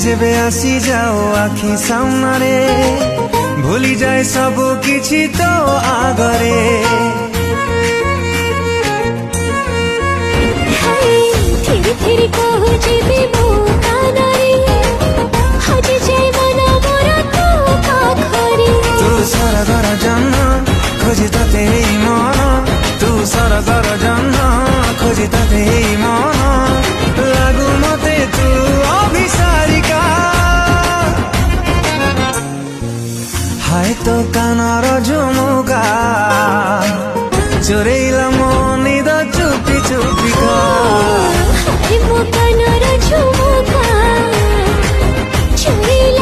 ଯେବେ ଆସିଯାଅ ଆଖି ସାମ୍ନାରେ ଭୁଲିଯାଏ ସବୁ କିଛି ତୋ ଆଗରେ। ଧୀରେ ଧୀରେ କହୁଛି ବି ମୋ କାନରେ ହଜି ଯାଏ ମନ ମୋର ତୋ ପାଖରେ। ତୁ ସରଗର ଜହ୍ନ ଖୋଜି ତତେ ଏଇ ମନ, ତୁ ସରଗର ଜହ୍ନ ଖୋଜି ତତେ ଏଇ ମନ। ଲାଗୁ ମତେ ତୁ ଅଭିସାରିକା, ହାୟ ତୋ କାନର